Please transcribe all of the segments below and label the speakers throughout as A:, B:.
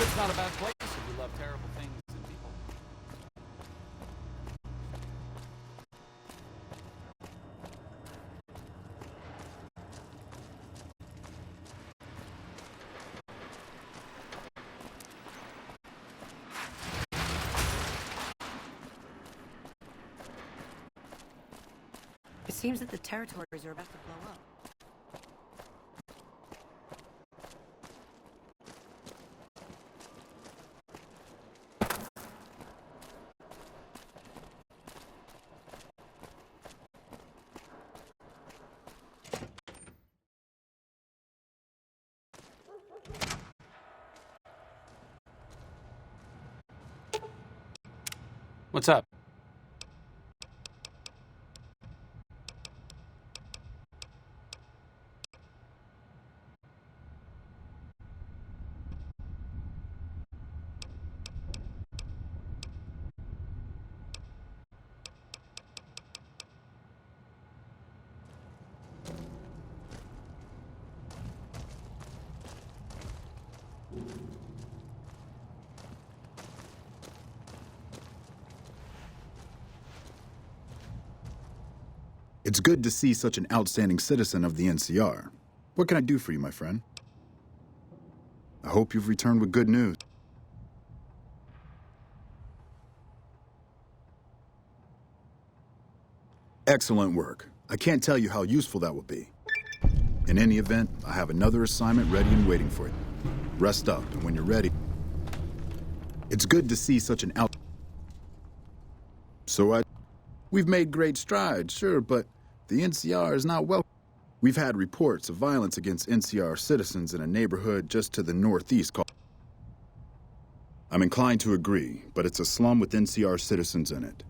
A: Neighborhood's not a bad place if you love terrible things and people.
B: It seems that the territories are about to blow up.
A: What's up?
C: It's good to see such an outstanding citizen of the NCR. What can I do for you, my friend? I hope you've returned with good news. Excellent work. I can't tell you how useful that will be. In any event, I have another assignment ready and waiting for you. Rest up, and when you're ready... It's good to see such an We've made great strides, sure, but the NCR is not welcome. We've had reports of violence against NCR citizens in a neighborhood just to the northeast called... I'm inclined to agree, but it's a slum with NCR citizens in it.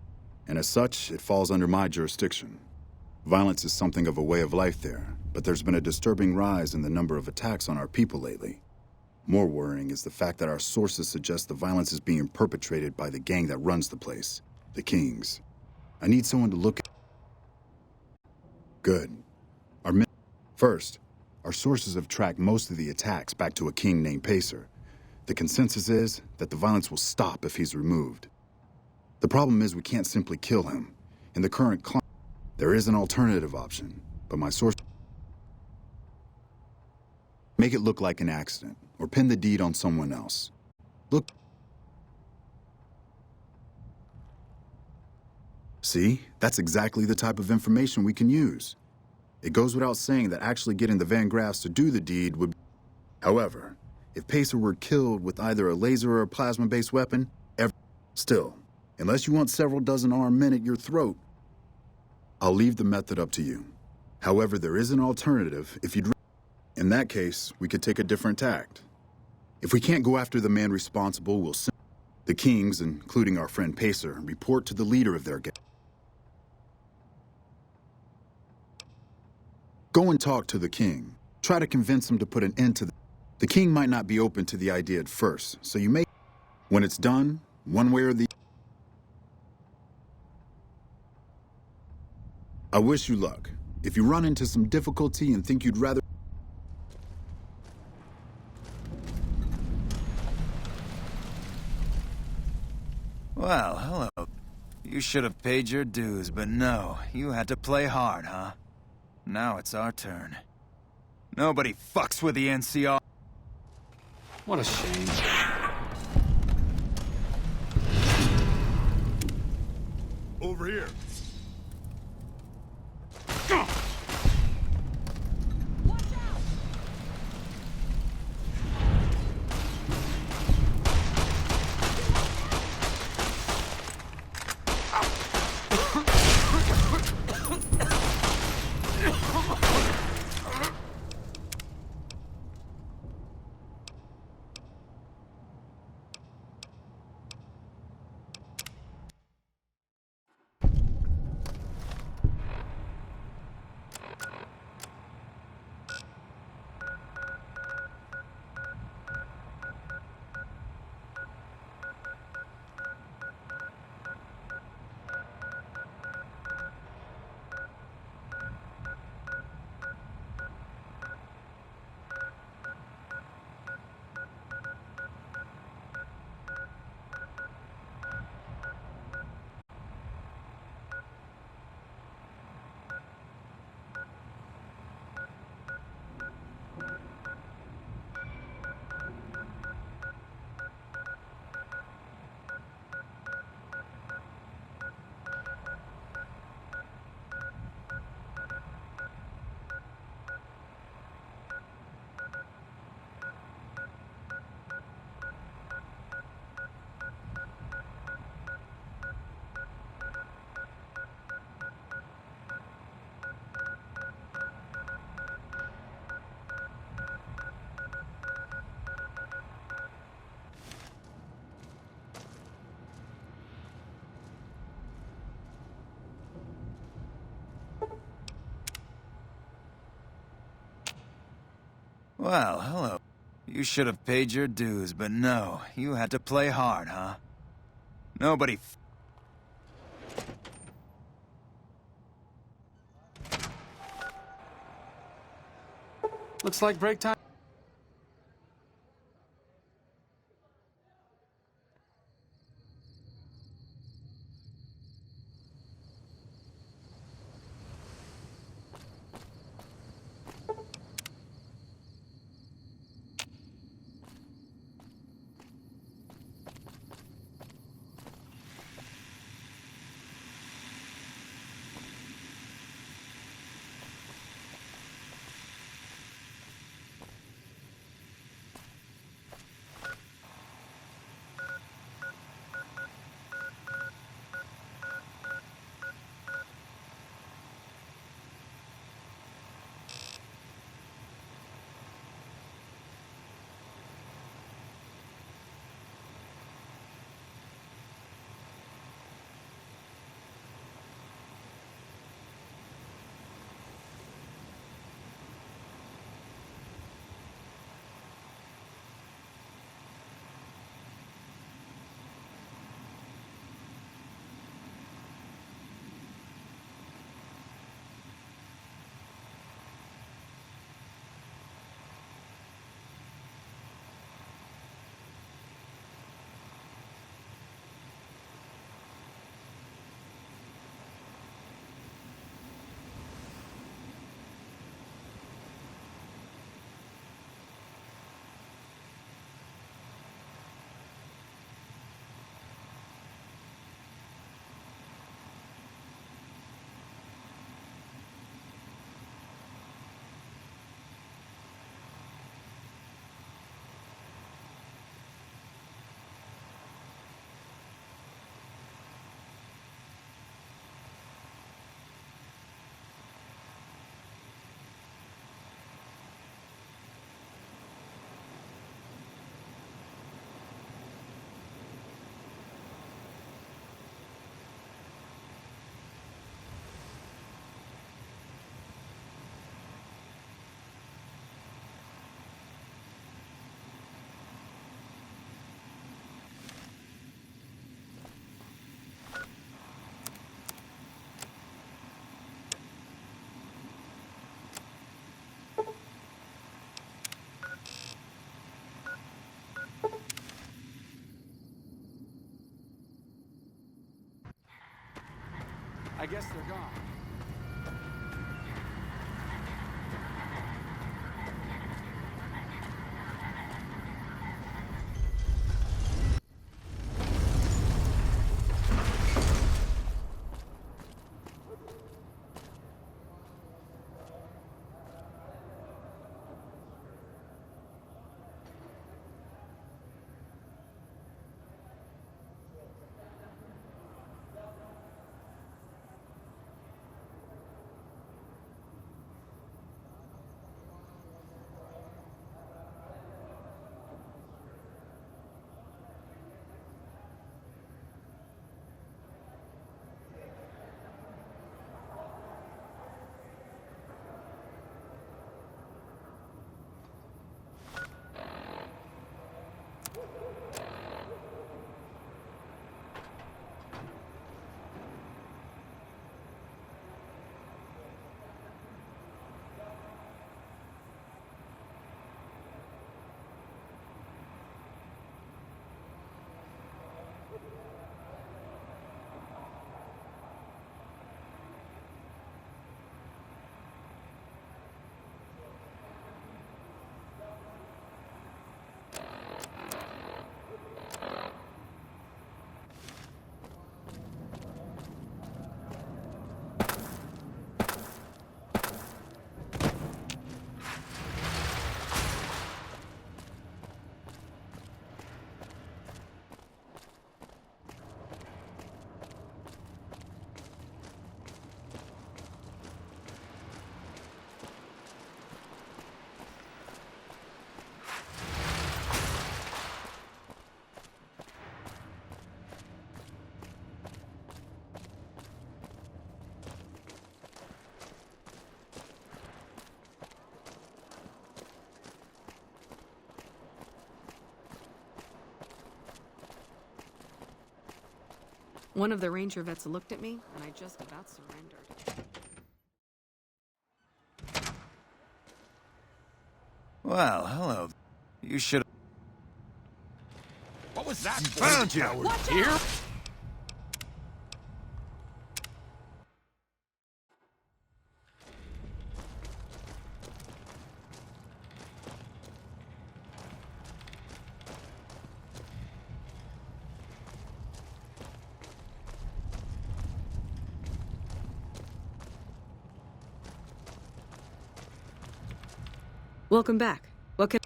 C: And as such, it falls under my jurisdiction. Violence is something of a way of life there, but there's been a disturbing rise in the number of attacks on our people lately. More worrying is the fact that our sources suggest the violence is being perpetrated by the gang that runs the place, the Kings. I need someone to look at... Good. First, our sources have tracked most of the attacks back to a king named Pacer. The consensus is that the violence will stop if he's removed. The problem is we can't simply kill him. In the current climate, there is an alternative option, but my source... Make it look like an accident, or pin the deed on someone else. Look... See? That's exactly the type of information we can use. It goes without saying that actually getting the Van Graffs to do the deed would... However, if Pacer were killed with either a laser or a plasma-based weapon, still, unless you want several dozen armed men at your throat, I'll leave the method up to you. However, there is an alternative if you'd... In that case, we could take a different tact. If we can't go after the man responsible, we'll send... The Kings, including our friend Pacer, report to the leader of their gang. Go and talk to the king. Try to convince him to put an end to the king might not be open to the idea at first, so you may... When it's done, one way or the... I wish you luck. If you run into some difficulty and think you'd rather...
D: Well, hello. You should have paid your dues, but no, you had to play hard, huh? Now it's our turn. Nobody fucks with the NCR.
A: What a shame.
E: Over here.
D: Well, hello. You should have paid your dues, but no, you had to play hard, huh? Nobody
A: Looks like break time. I guess they're gone.
B: One of the ranger vets looked at me, and I just about surrendered.
D: Well, hello. You should
E: What was that?
D: found you!
E: Here?
B: Welcome back. What can...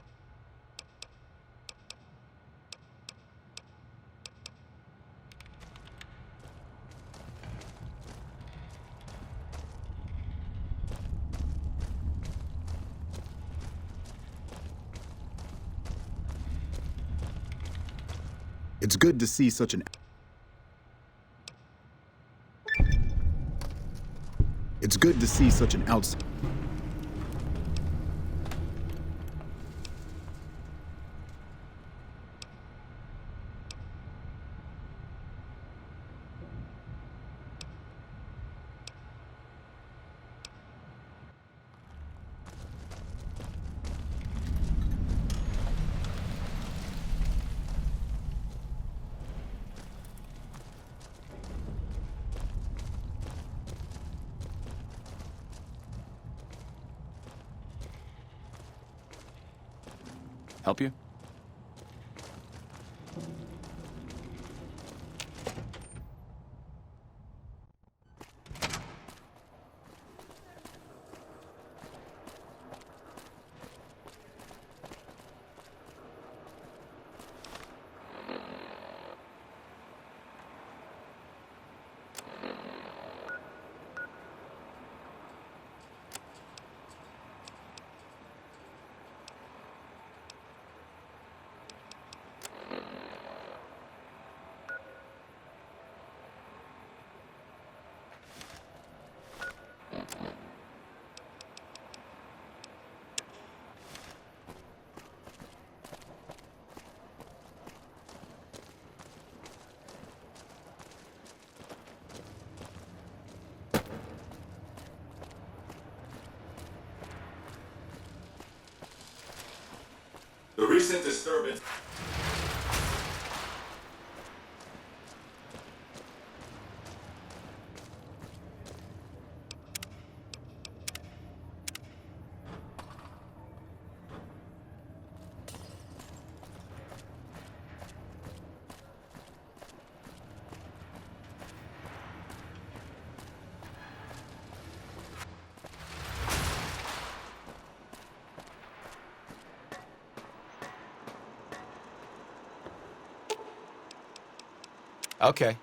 C: It's good to see such an... It's good to see such an outs...
A: Help you?
E: The recent disturbance.
A: Okay.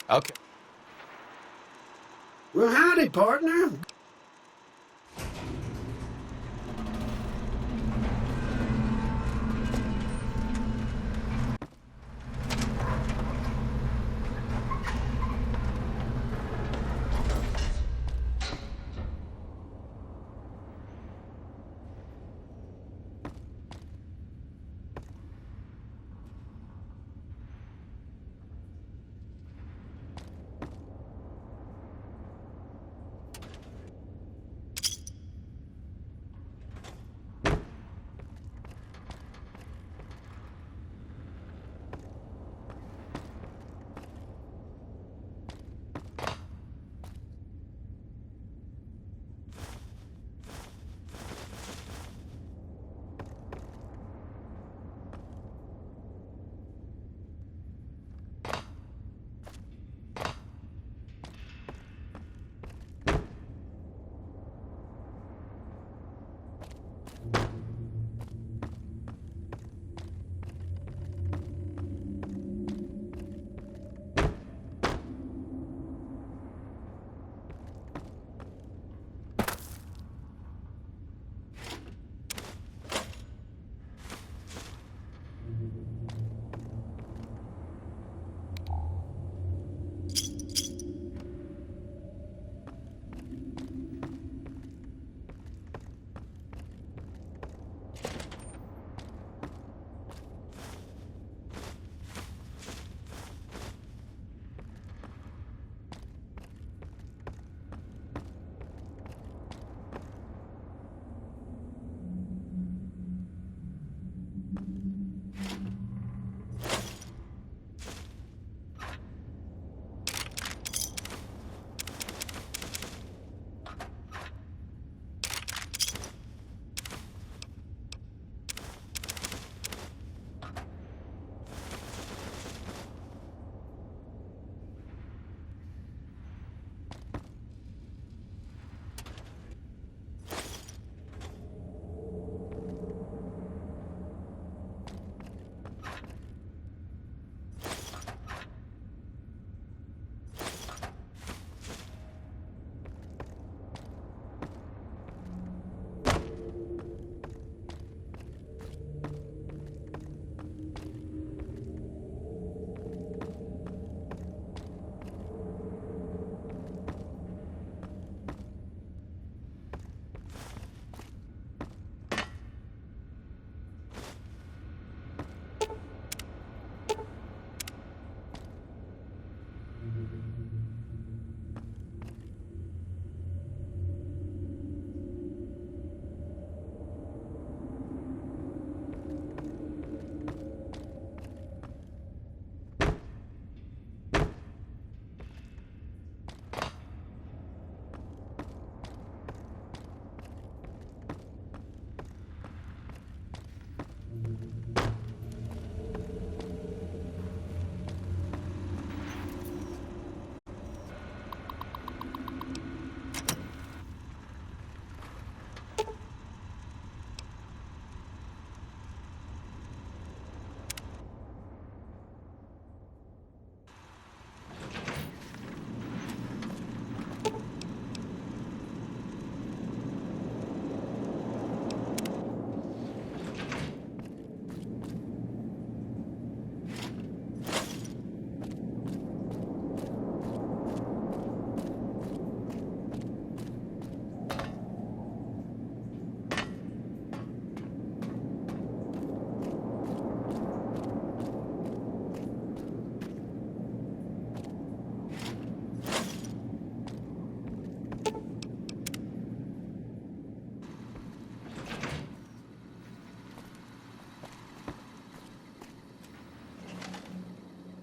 A: Okay.
F: Well, howdy, partner.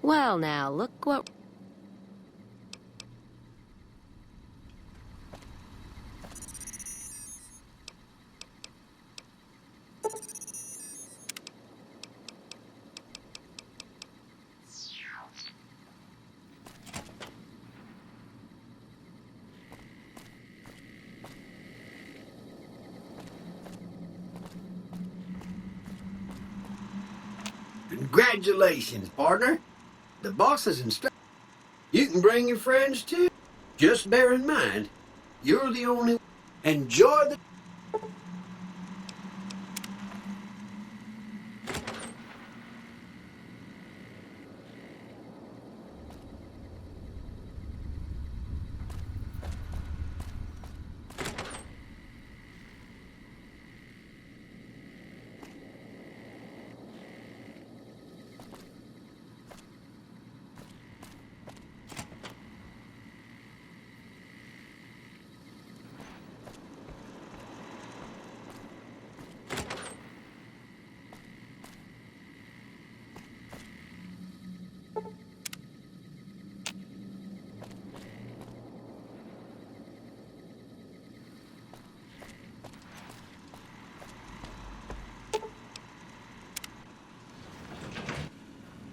B: Well, now, look what...
F: Congratulations, partner. The boss has instructed. You can bring your friends too. Just bear in mind, you're the only one. Enjoy the...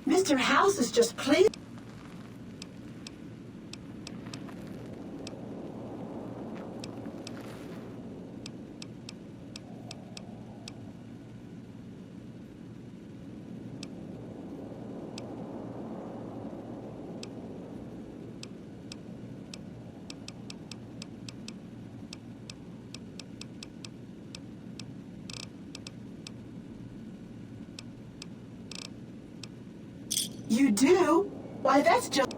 G: Mr. House is just pleased. You do? Why, that's just...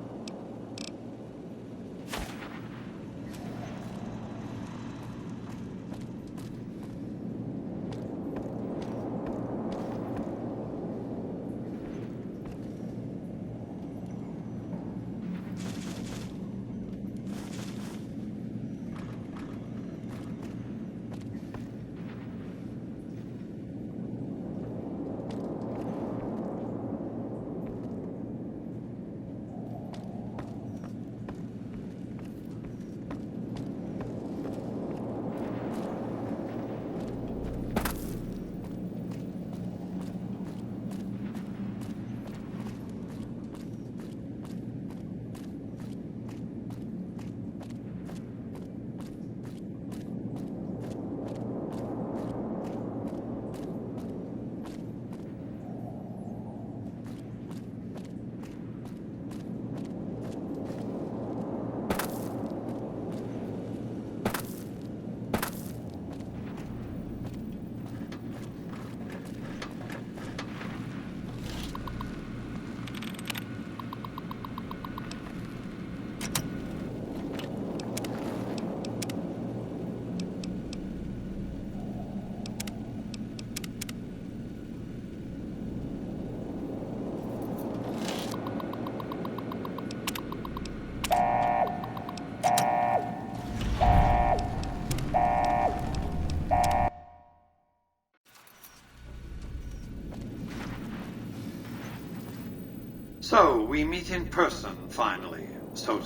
H: So, we meet in person, finally. So,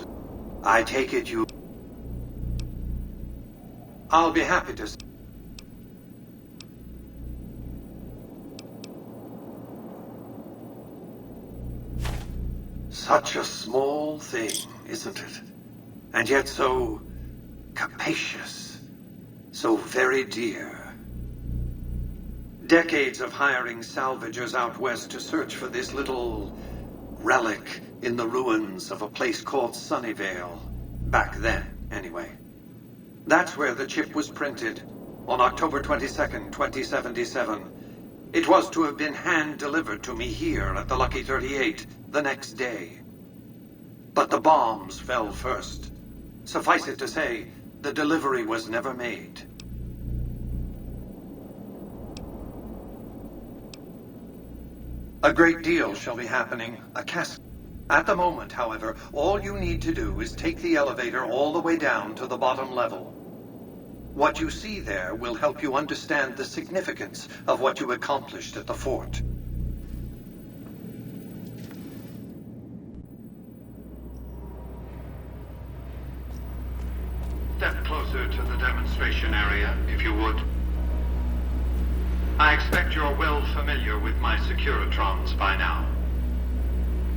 H: I take it you... I'll be happy to... Such a small thing, isn't it? And yet so... capacious. So very dear. Decades of hiring salvagers out west to search for this little... relic in the ruins of a place called Sunnyvale. Back then, anyway. That's where the chip was printed, on October 22nd, 2077. It was to have been hand-delivered to me here at the Lucky 38 the next day. But the bombs fell first. Suffice it to say, the delivery was never made. A great deal shall be happening. At the moment, however, all you need to do is take the elevator all the way down to the bottom level. What you see there will help you understand the significance of what you accomplished at the fort. step closer to the demonstration area, if you would. I expect you're well familiar with my Securitrons by now.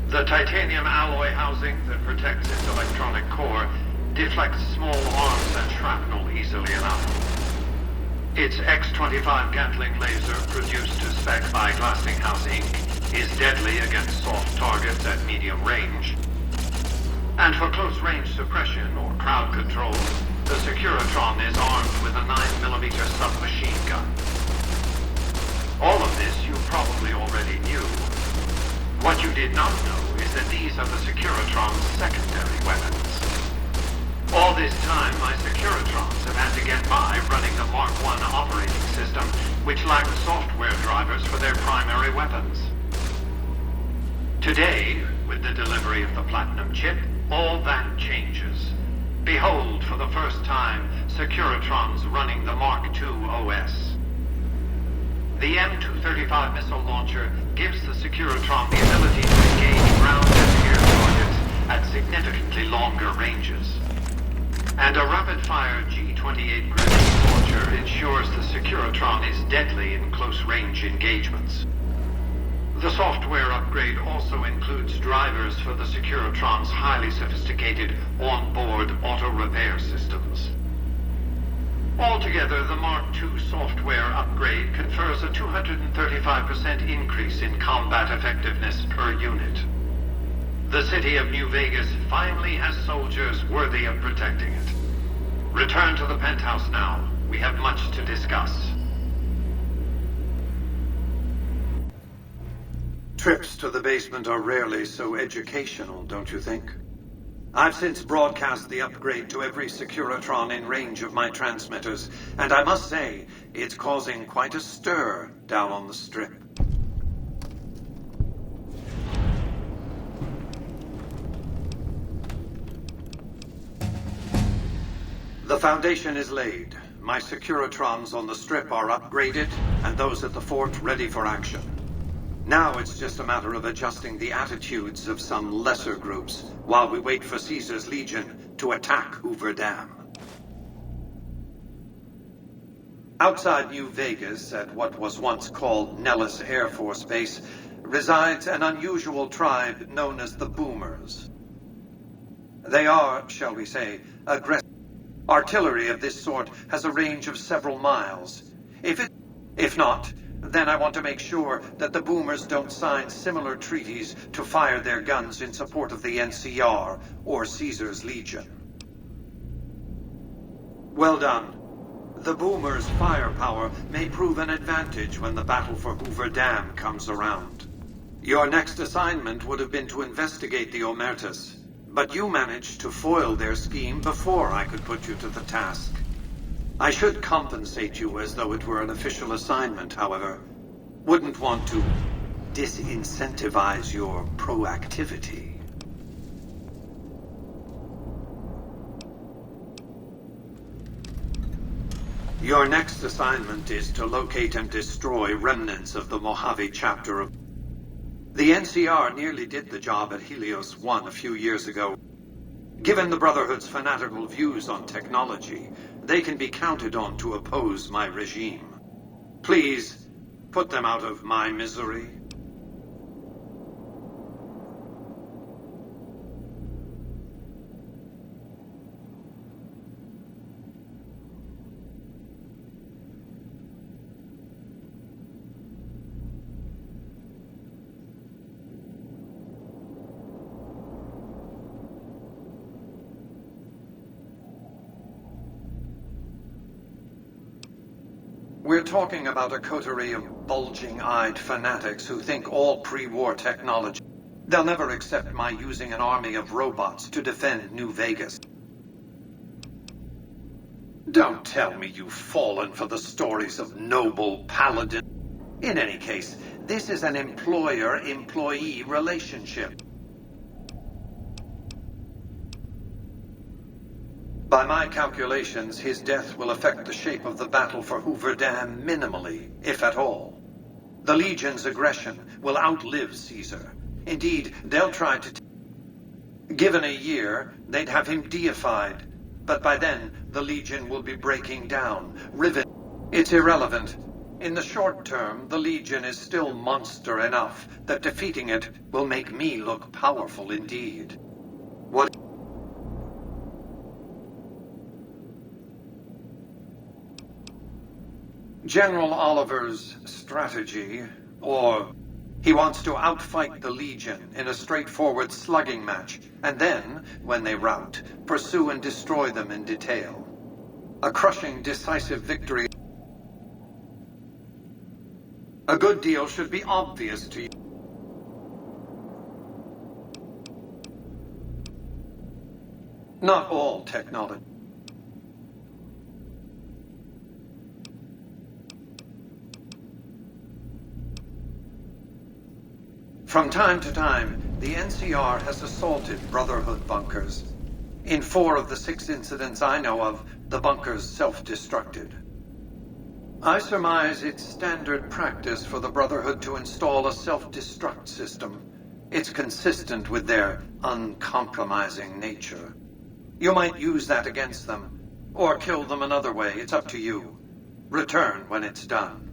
H: The titanium alloy housing that protects its electronic core deflects small arms and shrapnel easily enough. Its X-25 Gatling laser, produced to spec by Glassinghouse Inc., is deadly against soft targets at medium range. And for close-range suppression or crowd control, the Securitron is armed with a 9mm submachine gun. All of this you probably already knew. What you did not know is that these are the Securitron's secondary weapons. All this time, my Securitrons have had to get by running the Mark I operating system, which lacked software drivers for their primary weapons. Today, with the delivery of the Platinum chip, all that changes. Behold, for the first time, Securitrons running the Mark II OS. The M235 missile launcher gives the Securitron the ability to engage ground and air targets at significantly longer ranges. And a rapid-fire G-28 grenade launcher ensures the Securitron is deadly in close-range engagements. The software upgrade also includes drivers for the Securitron's highly sophisticated on-board auto-repair systems. Altogether, the Mark II software upgrade confers a 235% increase in combat effectiveness per unit. The city of New Vegas finally has soldiers worthy of protecting it. Return to the penthouse now. We have much to discuss.
I: Trips to the basement are rarely so educational, don't you think? I've since broadcast the upgrade to every Securitron in range of my transmitters, and I must say, it's causing quite a stir down on the Strip. The foundation is laid. My Securitrons on the Strip are upgraded, and those at the fort ready for action. Now it's just a matter of adjusting the attitudes of some lesser groups while we wait for Caesar's Legion to attack Hoover Dam. Outside New Vegas, at what was once called Nellis Air Force Base, resides an unusual tribe known as the Boomers. They are, shall we say, aggressive. Artillery of this sort has a range of several miles. If not, then I want to make sure that the Boomers don't sign similar treaties to fire their guns in support of the NCR or Caesar's Legion. Well done. The Boomers' firepower may prove an advantage when the battle for Hoover Dam comes around. Your next assignment would have been to investigate the Omertas, but you managed to foil their scheme before I could put you to the task. I should compensate you as though it were an official assignment, however. Wouldn't want to disincentivize your proactivity. Your next assignment is to locate and destroy remnants of the Mojave chapter of... The NCR nearly did the job at Helios 1 a few years ago. Given the Brotherhood's fanatical views on technology, they can be counted on to oppose my regime. Please, put them out of my misery. We're talking about a coterie of bulging-eyed fanatics who think all pre-war technology. They'll never accept my using an army of robots to defend New Vegas. Don't tell me you've fallen for the stories of noble paladin. In any case, this is an employer-employee relationship. By my calculations, his death will affect the shape of the battle for Hoover Dam minimally, if at all. The Legion's aggression will outlive Caesar. Indeed, they'll try to... Given a year, they'd have him deified. But by then, the Legion will be breaking down, riven. It's irrelevant. In the short term, the Legion is still monster enough that defeating it will make me look powerful indeed. What? General Oliver's strategy, or he wants to outfight the Legion in a straightforward slugging match, and then, when they rout, pursue and destroy them in detail. A crushing, decisive victory. A good deal should be obvious to you. Not all technology. From time to time, the NCR has assaulted Brotherhood bunkers. In 4 of the 6 incidents I know of, the bunkers self-destructed. I surmise it's standard practice for the Brotherhood to install a self-destruct system. It's consistent with their uncompromising nature. You might use that against them, or kill them another way. It's up to you. Return when it's done.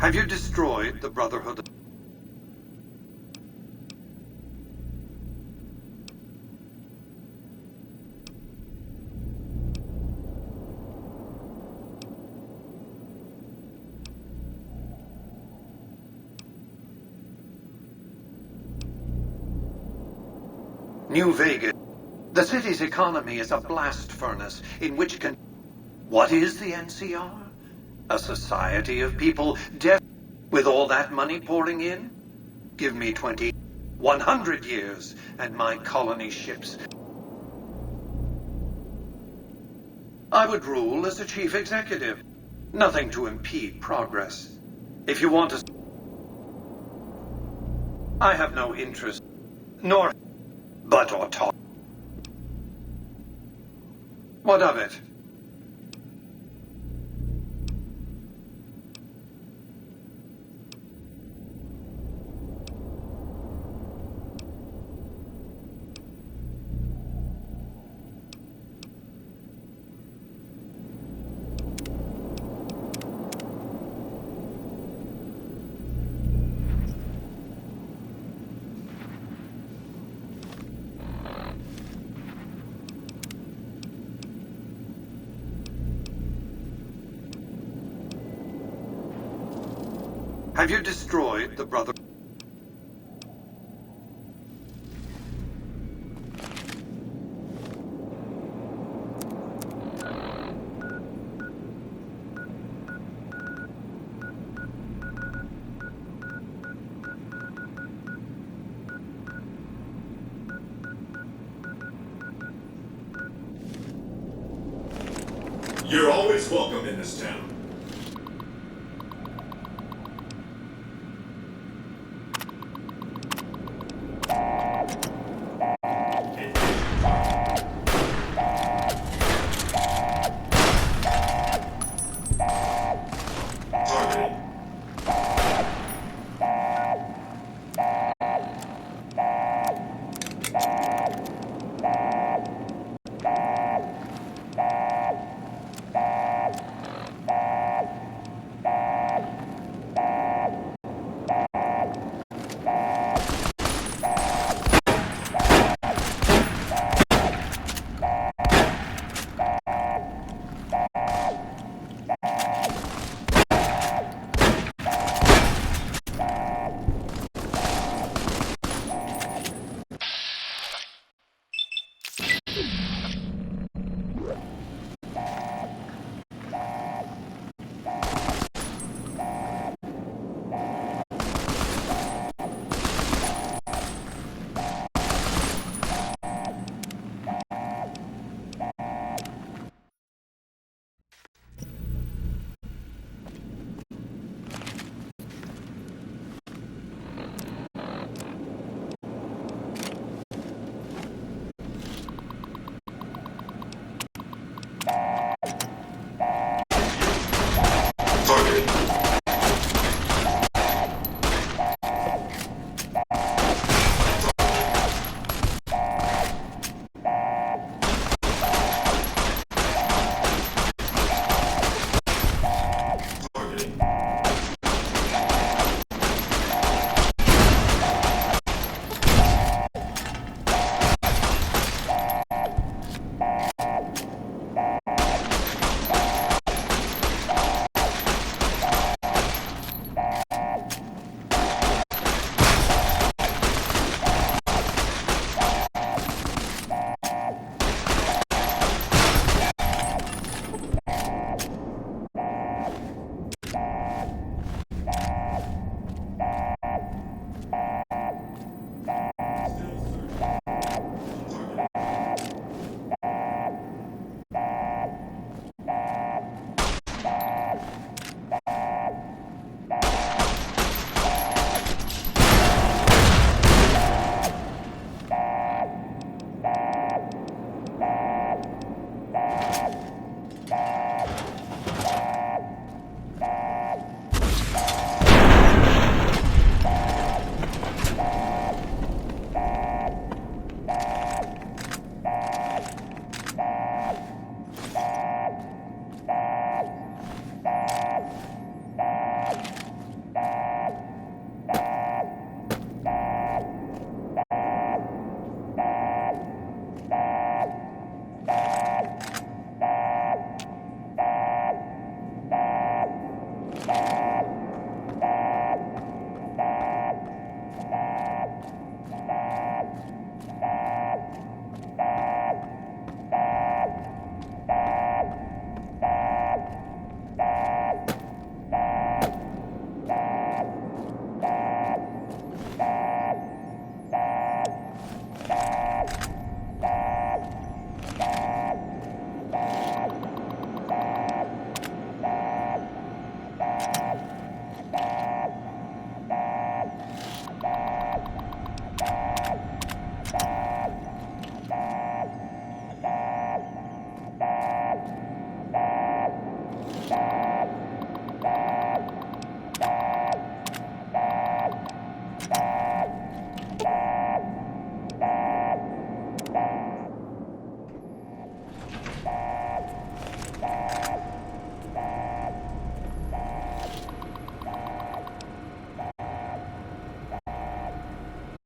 I: Have you destroyed the Brotherhood? New Vegas. The city's economy is a blast furnace in which can... What is the NCR? A society of people deaf with all that money pouring in? Give me 20, 100 years, and my colony ships. I would rule as a chief executive. Nothing to impede progress. If you want to... I have no interest, nor... but autonomy. What of it? Have you destroyed the Brother...
E: You're always welcome in this town.